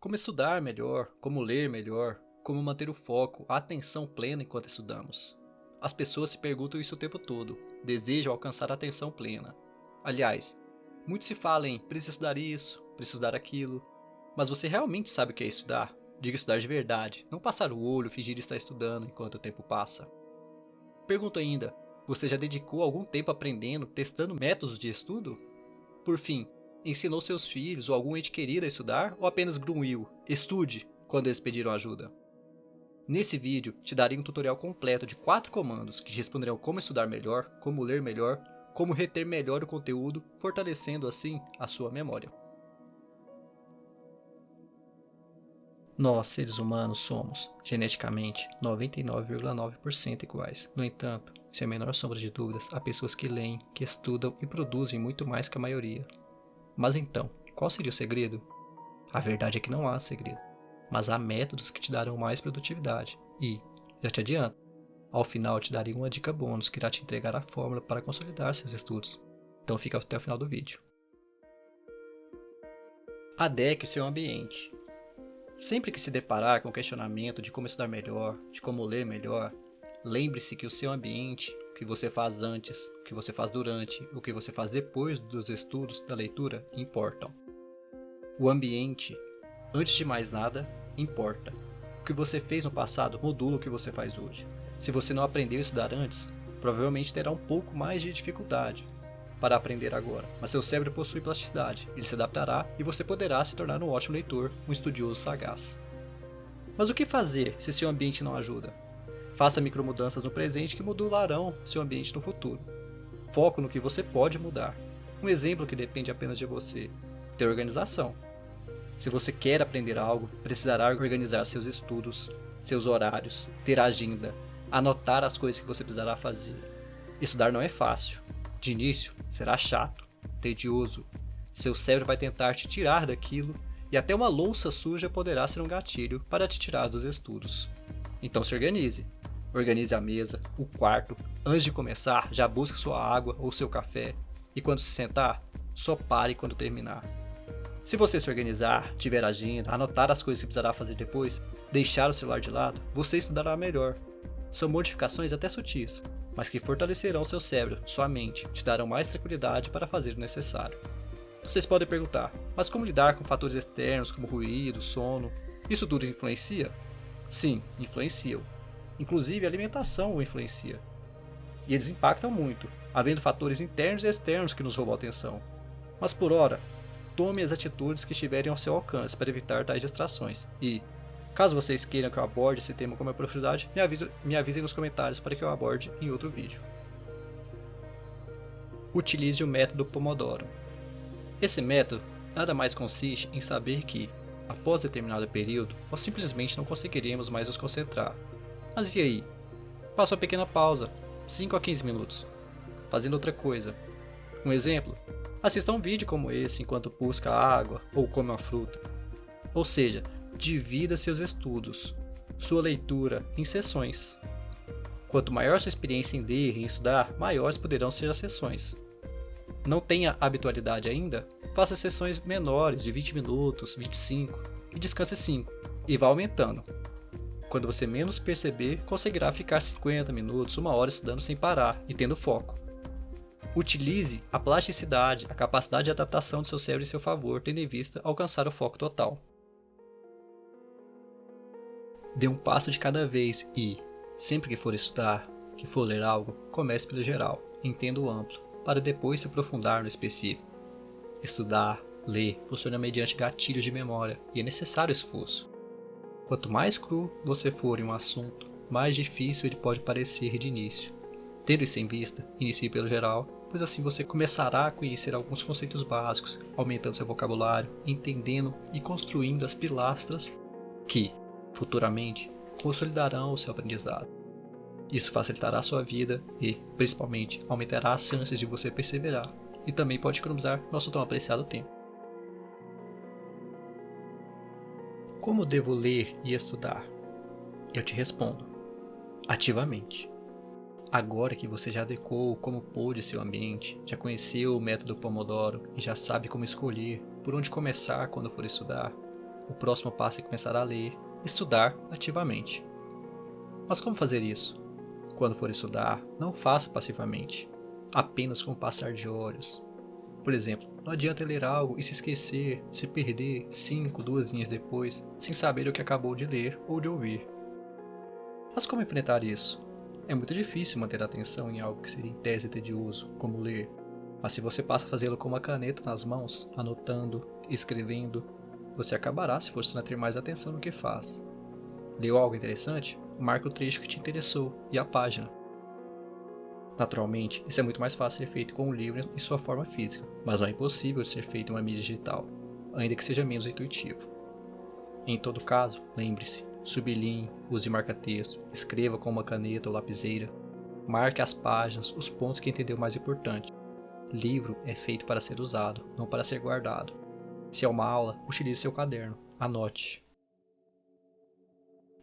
Como estudar melhor, como ler melhor, como manter o foco, a atenção plena enquanto estudamos. As pessoas se perguntam isso o tempo todo, desejam alcançar a atenção plena. Aliás, muito se fala em preciso estudar isso, preciso estudar aquilo, mas você realmente sabe o que é estudar? Diga estudar de verdade, não passar o olho, fingir estar estudando enquanto o tempo passa. Pergunto ainda, você já dedicou algum tempo aprendendo, testando métodos de estudo? Por fim, ensinou seus filhos ou algum ente querido a estudar ou apenas grunhiu, estude, quando eles pediram ajuda? Nesse vídeo, te darei um tutorial completo de 4 comandos que te responderão como estudar melhor, como ler melhor, como reter melhor o conteúdo, fortalecendo assim a sua memória. Nós, seres humanos, somos, geneticamente, 99,9% iguais. No entanto, sem a menor sombra de dúvidas, há pessoas que leem, que estudam e produzem muito mais que a maioria. Mas então, qual seria o segredo? A verdade é que não há segredo, mas há métodos que te darão mais produtividade e, já te adianto, ao final te darei uma dica bônus que irá te entregar a fórmula para consolidar seus estudos. Então fica até o final do vídeo. Adeque o seu ambiente. Sempre que se deparar com o questionamento de como estudar melhor, de como ler melhor, lembre-se que o seu ambiente, o que você faz antes, o que você faz durante, o que você faz depois dos estudos, da leitura, importam. O ambiente, antes de mais nada, importa. O que você fez no passado modula o que você faz hoje. Se você não aprendeu a estudar antes, provavelmente terá um pouco mais de dificuldade para aprender agora, mas seu cérebro possui plasticidade, ele se adaptará e você poderá se tornar um ótimo leitor, um estudioso sagaz. Mas o que fazer se seu ambiente não ajuda? Faça micromudanças no presente que modularão seu ambiente no futuro. Foco no que você pode mudar. Um exemplo que depende apenas de você: ter organização. Se você quer aprender algo, precisará organizar seus estudos, seus horários, ter agenda, anotar as coisas que você precisará fazer. Estudar não é fácil. De início, será chato, tedioso. Seu cérebro vai tentar te tirar daquilo e até uma louça suja poderá ser um gatilho para te tirar dos estudos. Então se organize. Organize a mesa, o quarto. Antes de começar, já busque sua água ou seu café. E quando se sentar, só pare quando terminar. Se você se organizar, tiver agenda, anotar as coisas que precisará fazer depois, deixar o celular de lado, você estudará melhor. São modificações até sutis, mas que fortalecerão seu cérebro, sua mente, te darão mais tranquilidade para fazer o necessário. Vocês podem perguntar, mas como lidar com fatores externos como ruído, sono? Isso tudo influencia? Sim, influenciam. Inclusive a alimentação o influencia. E eles impactam muito, havendo fatores internos e externos que nos roubam a atenção. Mas por ora, tome as atitudes que estiverem ao seu alcance para evitar tais distrações. E, caso vocês queiram que eu aborde esse tema com mais profundidade, me avisem nos comentários para que eu aborde em outro vídeo. Utilize o método Pomodoro. Esse método nada mais consiste em saber que, após determinado período, nós simplesmente não conseguiremos mais nos concentrar. Mas e aí? Faça uma pequena pausa, 5 a 15 minutos, fazendo outra coisa. Um exemplo? Assista um vídeo como esse enquanto busca água ou come uma fruta. Ou seja, divida seus estudos, sua leitura, em sessões. Quanto maior sua experiência em ler e em estudar, maiores poderão ser as sessões. Não tenha habitualidade ainda? Faça sessões menores de 20 minutos, 25 e descanse 5 e vá aumentando. Quando você menos perceber, conseguirá ficar 50 minutos, 1 hora estudando sem parar e tendo foco. Utilize a plasticidade, a capacidade de adaptação do seu cérebro em seu favor, tendo em vista alcançar o foco total. Dê um passo de cada vez e, sempre que for estudar, que for ler algo, comece pelo geral, entenda o amplo, para depois se aprofundar no específico. Estudar, ler, funciona mediante gatilhos de memória e é necessário esforço. Quanto mais cru você for em um assunto, mais difícil ele pode parecer de início. Tendo isso em vista, inicie pelo geral, pois assim você começará a conhecer alguns conceitos básicos, aumentando seu vocabulário, entendendo e construindo as pilastras que, futuramente, consolidarão o seu aprendizado. Isso facilitará a sua vida e, principalmente, aumentará as chances de você perseverar e também pode economizar nosso tão apreciado tempo. Como devo ler e estudar? Eu te respondo: ativamente. Agora que você já adequou como pôde seu ambiente, já conheceu o método Pomodoro e já sabe como escolher por onde começar quando for estudar, o próximo passo é começar a ler, estudar ativamente. Mas como fazer isso? Quando for estudar, não faça passivamente, apenas com o passar de olhos. Por exemplo, não adianta ler algo e se esquecer, se perder 2 linhas depois, sem saber o que acabou de ler ou de ouvir. Mas como enfrentar isso? É muito difícil manter a atenção em algo que seria em tese tedioso, como ler. Mas se você passa a fazê-lo com uma caneta nas mãos, anotando, escrevendo, você acabará se forçando a ter mais atenção no que faz. Leu algo interessante? Marque o trecho que te interessou e a página. Naturalmente, isso é muito mais fácil de ser feito com um livro em sua forma física, mas não é impossível de ser feito em uma mídia digital, ainda que seja menos intuitivo. Em todo caso, lembre-se, sublinhe, use marca-texto, escreva com uma caneta ou lapiseira, marque as páginas, os pontos que entendeu mais importante. Livro é feito para ser usado, não para ser guardado. Se é uma aula, utilize seu caderno, anote.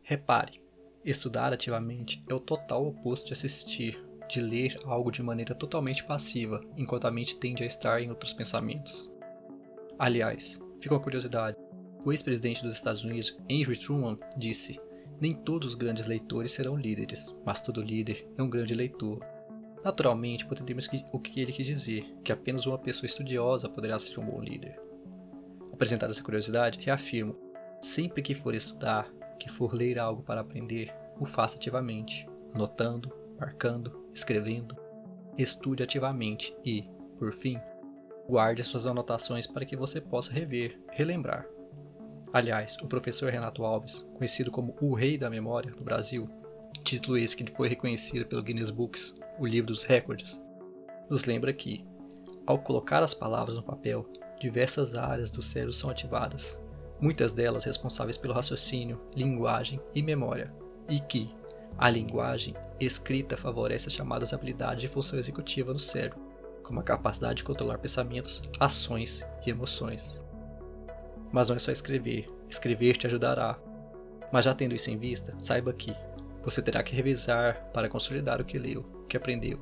Repare, estudar ativamente é o total oposto de assistir, de ler algo de maneira totalmente passiva, enquanto a mente tende a estar em outros pensamentos. Aliás, fica uma curiosidade, o ex-presidente dos Estados Unidos, Henry Truman, disse: "Nem todos os grandes leitores serão líderes, mas todo líder é um grande leitor." Naturalmente, podemos o que ele quis dizer, que apenas uma pessoa estudiosa poderá ser um bom líder. Apresentada essa curiosidade, reafirmo, sempre que for estudar, que for ler algo para aprender, o faça ativamente, anotando, marcando, escrevendo. Estude ativamente e, por fim, guarde suas anotações para que você possa rever, relembrar. Aliás, o professor Renato Alves, conhecido como o Rei da Memória do Brasil, título esse que foi reconhecido pelo Guinness Books, o livro dos recordes, nos lembra que, ao colocar as palavras no papel, diversas áreas do cérebro são ativadas, muitas delas responsáveis pelo raciocínio, linguagem e memória, e que a linguagem escrita favorece as chamadas habilidades de função executiva no cérebro, como a capacidade de controlar pensamentos, ações e emoções. Mas não é só escrever, escrever te ajudará. Mas já tendo isso em vista, saiba que você terá que revisar para consolidar o que leu, o que aprendeu.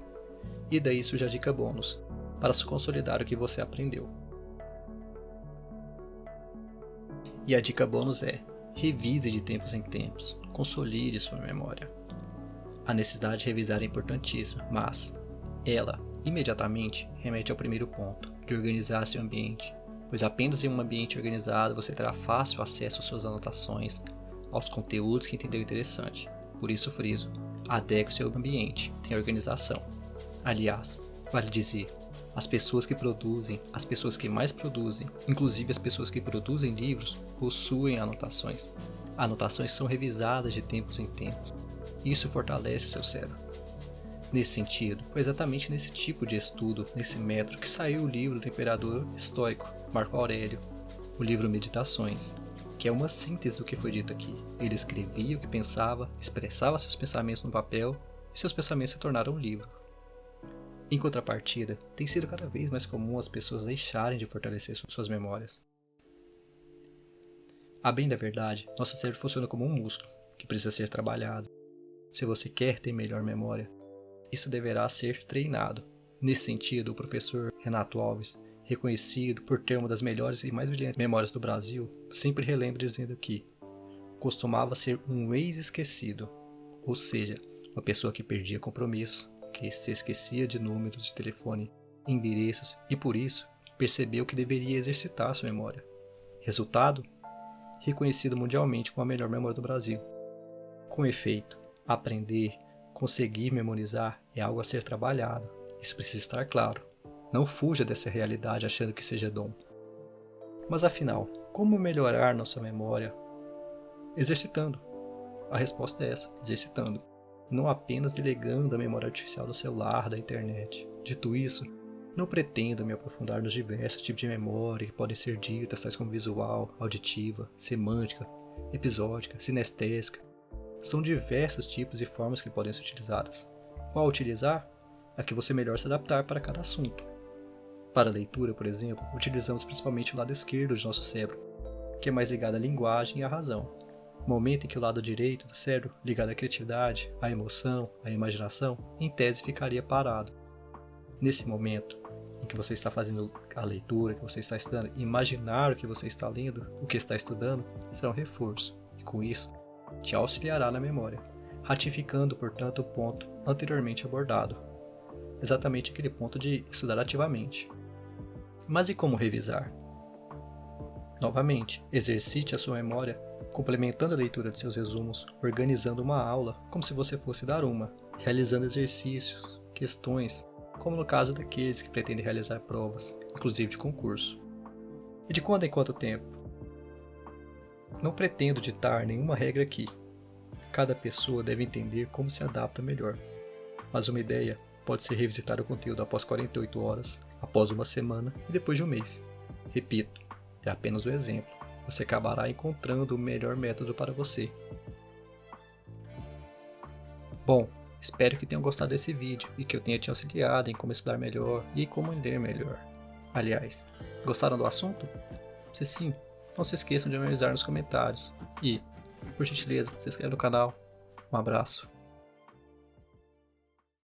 E daí surge a dica bônus, para se consolidar o que você aprendeu. E a dica bônus é: revise de tempos em tempos, consolide sua memória. A necessidade de revisar é importantíssima, mas ela, imediatamente, remete ao primeiro ponto, de organizar seu ambiente, pois apenas em um ambiente organizado você terá fácil acesso às suas anotações, aos conteúdos que entendeu interessante. Por isso friso, adeque o seu ambiente, tenha organização. Aliás, vale dizer, as pessoas que produzem, as pessoas que mais produzem, inclusive as pessoas que produzem livros, possuem anotações. Anotações são revisadas de tempos em tempos. Isso fortalece seu cérebro. Nesse sentido, foi exatamente nesse tipo de estudo, nesse método, que saiu o livro do imperador estoico, Marco Aurélio, o livro Meditações, que é uma síntese do que foi dito aqui. Ele escrevia o que pensava, expressava seus pensamentos no papel, e seus pensamentos se tornaram um livro. Em contrapartida, tem sido cada vez mais comum as pessoas deixarem de fortalecer suas memórias. A bem da verdade, nosso cérebro funciona como um músculo, que precisa ser trabalhado. Se você quer ter melhor memória, isso deverá ser treinado. Nesse sentido, o professor Renato Alves, reconhecido por ter uma das melhores e mais brilhantes memórias do Brasil, sempre relembra dizendo que costumava ser um ex-esquecido, ou seja, uma pessoa que perdia compromissos, que se esquecia de números de telefone, endereços e por isso percebeu que deveria exercitar sua memória. Resultado? Reconhecido mundialmente como a melhor memória do Brasil. Com efeito, aprender, conseguir memorizar é algo a ser trabalhado. Isso precisa estar claro. Não fuja dessa realidade achando que seja dom. Mas afinal, como melhorar nossa memória? Exercitando. A resposta é essa, exercitando. Não apenas delegando a memória artificial do celular, da internet. Dito isso, não pretendo me aprofundar nos diversos tipos de memória que podem ser ditas, tais como visual, auditiva, semântica, episódica, sinestésica. São diversos tipos e formas que podem ser utilizadas. Qual utilizar? A que você melhor se adaptar para cada assunto. Para a leitura, por exemplo, utilizamos principalmente o lado esquerdo de nosso cérebro, que é mais ligado à linguagem e à razão. Momento em que o lado direito do cérebro, ligado à criatividade, à emoção, à imaginação, em tese ficaria parado. Nesse momento, em que você está fazendo a leitura, que você está estudando, imaginar o que você está lendo, o que está estudando, será um reforço. E com isso, te auxiliará na memória, ratificando, portanto, o ponto anteriormente abordado. Exatamente aquele ponto de estudar ativamente. Mas e como revisar? Novamente, exercite a sua memória, complementando a leitura de seus resumos, organizando uma aula como se você fosse dar uma, realizando exercícios, questões, como no caso daqueles que pretendem realizar provas, inclusive de concurso. E de quando em quanto tempo? Não pretendo ditar nenhuma regra aqui. Cada pessoa deve entender como se adapta melhor. Mas uma ideia pode ser revisitar o conteúdo após 48 horas, após uma semana e depois de um mês. Repito, é apenas um exemplo. Você acabará encontrando o melhor método para você. Bom, espero que tenham gostado desse vídeo e que eu tenha te auxiliado em como estudar melhor e como ler melhor. Aliás, gostaram do assunto? Se sim, não se esqueçam de me avisar nos comentários. E, por gentileza, se inscreva no canal. Um abraço.